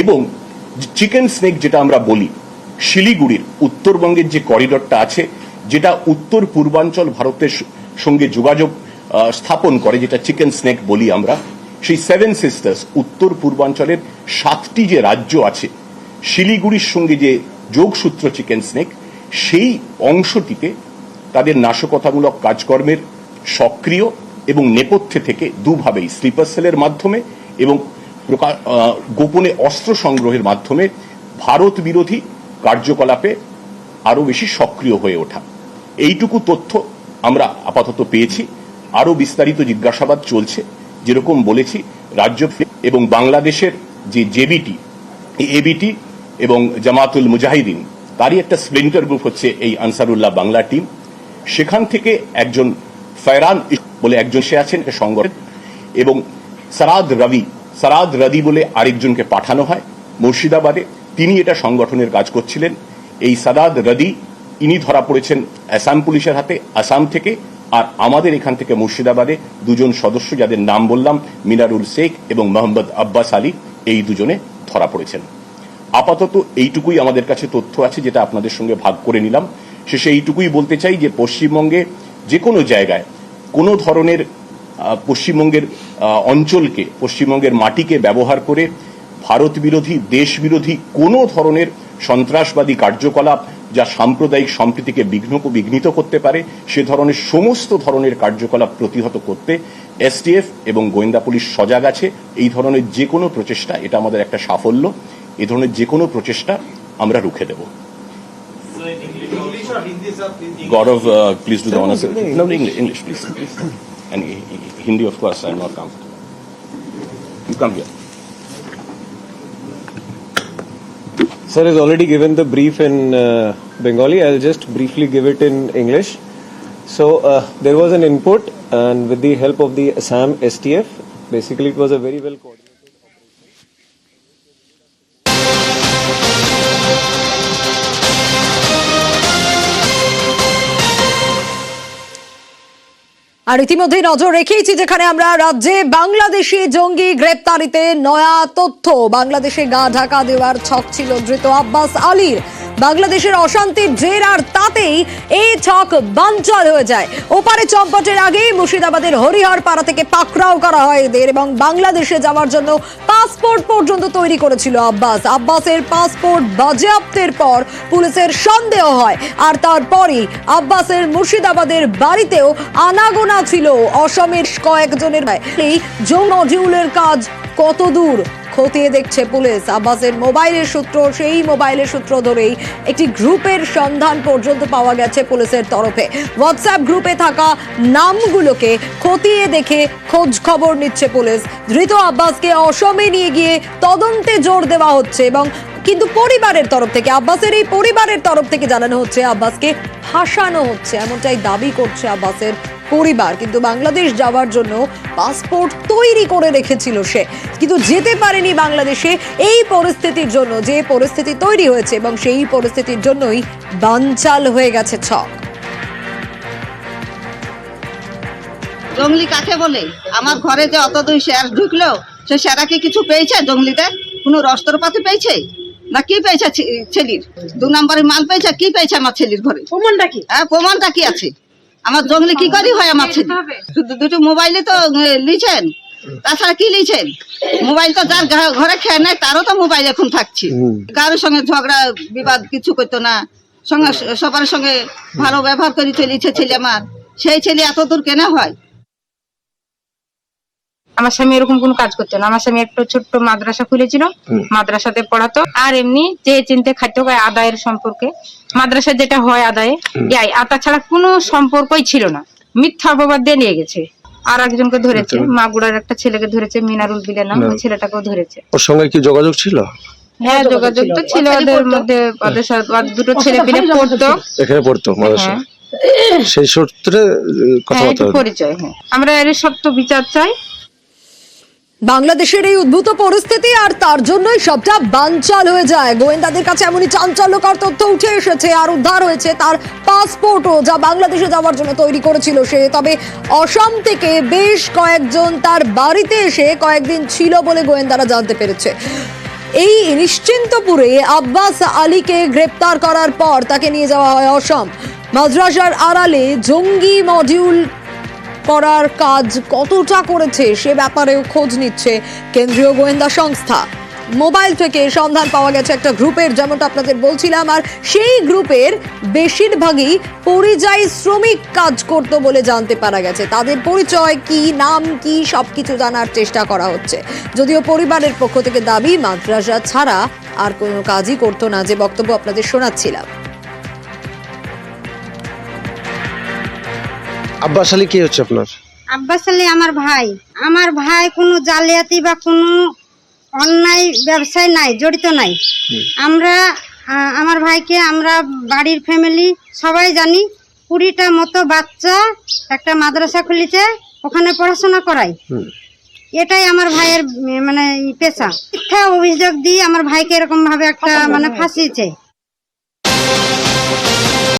এবং chicken snake যেটা আমরা বলি, শিলিগুড়ির উত্তরবঙ্গের যে করিডরটা আছে, যেটা উত্তর পূর্বাঞ্চল ভারতের সঙ্গে যোগাযোগ স্থাপন করে, যেটা চিকেন স্নেক বলি আমরা, সেই 7 সিস্টার্স উত্তর পূর্বাঞ্চলের 7টি যে রাজ্য আছে, শিলিগুড়ির সঙ্গে যে যোগসূত্র চিকেন স্নেক, সেই অংশটিতে তাদের নাশকতামূলক কাজকর্মের সক্রিয় এবং নেপথ্যে থেকে দুভাবেই, স্লিপার সেলের মাধ্যমে এবং গোপনে অস্ত্র সংগ্রহের মাধ্যমে ভারত বিরোধী কার্যকলাপে আরো বেশি সক্রিয় হয়ে ওঠা। এইটুকু তথ্য আমরা আপাতত পেয়েছি। আরো বিস্তারিত জিজ্ঞাসাবাদ চলছে। যেরকম বলেছি, রাজ্য এবং বাংলাদেশের যে জেবিটি, এবিটি এবং জামাতুল মুজাহিদিন, তারই একটা স্প্লিন্টার গ্রুপ হচ্ছে এই আনসারুল্লাহ বাংলা টিম। সেখান থেকে একজন ফয়রান বলে একজন সে আছেন সংগঠন, এবং সারাদ রদি বলে আরেকজনকে পাঠানো হয় মুর্শিদাবাদে। তিনি এটা সংগঠনের কাজ করছিলেন। এই সাদাদ রদি ইনি ধরা পড়েছেন আসাম পুলিশের হাতে, আসাম থেকে। আর আমাদের এখান থেকে মুর্শিদাবাদে দুজন সদস্য, যাদের নাম বললাম, মিনারুল শেখ এবং মোহাম্মদ আব্বাস আলী, এই দুজনে ধরা পড়েছেন। আপাতত এইটুকুই আমাদের কাছে তথ্য আছে, যেটা আপনাদের সঙ্গে ভাগ করে নিলাম। শেষে এইটুকুই বলতে চাই যে পশ্চিমবঙ্গে যে কোনো জায়গায় কোনো ধরনের পশ্চিমবঙ্গের অঞ্চলকে, পশ্চিমবঙ্গের মাটিকে ব্যবহার করে ভারত বিরোধী, দেশ বিরোধী কোনো ধরনের সন্ত্রাসবাদী কার্যকলাপ যা সাম্প্রদায়িক সম্প্রীতিকে বিঘ্নিত করতে পারে, সে ধরনের সমস্ত ধরনের কার্যকলাপ প্রতিহত করতে এসটিএফ এবং গোয়েন্দা পুলিশ সজাগ আছে। এই ধরনের যে কোনো প্রচেষ্টা, এটা আমাদের একটা সাফল্য, এই ধরনের যে কোনো প্রচেষ্টা আমরা রুখে দেব। Gaurav, please do the honors. No, English, please. And Hindi, of course, I'm not comfortable. You come here. Sir has already given the brief in Bengali. I'll just briefly give it in English. So there was an input, and with the help of the Assam STF, basically it was a very well coordinated. আর ইতিমধ্যে নজর রেখেছি, যেখানে আমরা রাজ্যে বাংলাদেশি জঙ্গি গ্রেপ্তারিতে নয়া তথ্য। বাংলাদেশে গা ঢাকা দেওয়ার ছক ছিল ধৃত আব্বাস আলীর। বাংলাদেশের অশান্তির জের আর তাতেই এই ছক বানচাল হয়ে যায়। ওপারে চম্পটের আগেই মুর্শিদাবাদের হরিহর পাড়া থেকে পাকড়াও করা হয় এদের, এবং বাংলাদেশে যাওয়ার জন্য পাসপোর্ট পর্যন্ত তৈরি করেছিল আব্বাসের পাসপোর্ট বাজেয়াপ্তের পর পুলিশের সন্দেহ হয়, আর তারপরই আব্বাসের মুর্শিদাবাদের বাড়িতেও আনাগোনা ছিল অসমের কয়েকজনের। এই মডিউলের কাজ কত দূর খতিয়ে দেখছে পুলিশ। আব্বাসের মোবাইলের সূত্র, সেই মোবাইলের সূত্র ধরেই একটি গ্রুপের সন্ধান পর্যন্ত পাওয়া গেছে পুলিশের তরফে। হোয়াটসঅ্যাপ গ্রুপে থাকা নামগুলোকে খতিয়ে দেখে খোঁজ খবর নিচ্ছে পুলিশ। ধৃত আব্বাসকে অসমে নিয়ে গিয়ে তদন্তে জোর দেওয়া হচ্ছে, এবং কিন্তু পরিবারের তরফ থেকে, আব্বাসের এই পরিবারের তরফ থেকে জানানো হচ্ছে আব্বাসকে ফাঁসানো হচ্ছে, এমনটাই দাবি করছে আব্বাসের পরিবার। কিন্তু বাংলাদেশ যাওয়ার জন্য পাসপোর্ট তৈরি করে রেখেছিল সে, কিন্তু যেতে পারেনি বাংলাদেশে। এই পরিস্থিতির জন্য, যে পরিস্থিতি তৈরি হয়েছে, এবং সেই পরিস্থিতির জন্যই বানচাল হয়ে গেছে ছক। জঙ্গলি কাকে বলে? আমার ঘরে যে অত দুই শেয়ার ঢুকলো, সে শেয়ারা কি কিছু পেয়েছে? জঙ্গলিতে কোনো অস্ত্রপাতি পেয়েছে না কি পেয়েছে? ছেলির 2 নম্বরের মাল পেয়েছে? কি পেয়েছে আমার ছেলির ঘরে? প্রমাণটা কি? হ্যাঁ, প্রমাণটা কি আছে? আমার জঙ্গলি কি করি হয় আমার ছেলে? শুধু দুটো মোবাইলে তো লিখেন, তাছাড়া কি লিখেন? মোবাইল তো যার ঘরে খেয়ে নেয় তারও তো মোবাইল এখন থাকছে। কারোর সঙ্গে ঝগড়া বিবাদ কিছু করতো না, সঙ্গে সবার সঙ্গে ভালো ব্যবহার করে চলেছে ছেলে আমার। সেই ছেলে এত দূর কেন হয়? আমার স্বামী এরকম কোনো কাজ করতো না। আমার স্বামী একটা ছোট্ট মাদ্রাসা খুলেছিল, মাদ্রাসাতে পড়াতো। আর এমনি যে চিনতে খাদ্য আদায়ের সম্পর্কে, মাদ্রাসা যেটা হয় আদায়ে, আতা ছাড়া কোনো সম্পর্কই ছিল না। মিথ্যা অপবাদ দিয়ে নিয়ে গেছে। আর একজনকে ধরেছে, মাগুড়ার একটা ছেলেকে ধরেছে, মিনারুল বিলে নাম, ওই ছেলেটাকেও ধরেছে। ওর সঙ্গে কি যোগাযোগ ছিল? হ্যাঁ, যোগাযোগ তো ছিল। ওদের মধ্যে দুটো ছেলে পেলে পড়তো, এখানে পড়তো মাদ্রাসা। সেই সূত্রে কথাবার্তা পরিচয়। হ্যাঁ, আমরা এর সত্য বিচার চাই। বাংলাদেশের এই উদ্ভূত পরিস্থিতি, আর তার জন্যই সবটা বানচাল হয়ে যায়। গোয়েন্দাদের কাছে এমনই চাঞ্চল্যকর তথ্য উঠে এসেছে, আর উদ্ধার হয়েছে তার পাসপোর্টও, যা বাংলাদেশে যাওয়ার জন্য তৈরি করেছিল সে। তবে অসম থেকে বেশ কয়েকজন তার বাড়িতে এসে কয়েকদিন ছিল বলে গোয়েন্দারা জানতে পেরেছে। এই নিশ্চিন্তপুরে আব্বাস আলীকে গ্রেপ্তার করার পর তাকে নিয়ে যাওয়া হয় অসম। মাদ্রাসার আড়ালে জঙ্গি মডিউল করার কাজ কতটা করেছে সে ব্যাপারেও খোঁজ নিচ্ছে কেন্দ্রীয় গোয়েন্দা সংস্থা। মোবাইল থেকে সন্ধান পাওয়া গেছে একটা গ্রুপের, যেমনটা আপনাদের বলছিলাম, আর সেই গ্রুপের বেশিরভাগই পরিযায়ী শ্রমিক কাজ করতো বলে জানতে পারা গেছে। তাদের পরিচয় কি, নাম কি, সবকিছু জানার চেষ্টা করা হচ্ছে। যদিও পরিবারের পক্ষ থেকে দাবি মাদ্রাসা ছাড়া আর কোনো কাজই করতো না, যে বক্তব্য আপনাদের শোনাচ্ছিলাম। আব্বাস আলী কি হচ্ছে আপনার? আব্বাস আলী আমার ভাই কোনো জালিয়াতি বা কোনো অন্যায় ব্যবসায় নাই, জড়িত নাই। আমরা আমার ভাইকে আমরা বাড়ির ফ্যামিলি সবাই জানি, 20টা মতো বাচ্চা একটা মাদ্রাসা খুলেছে, ওখানে পড়াশোনা করায়। এটাই আমার ভাইয়ের মানে পেশা। মিথ্যা অভিযোগ দিয়ে আমার ভাইকে এরকম ভাবে একটা মানে ফাঁসিয়েছে।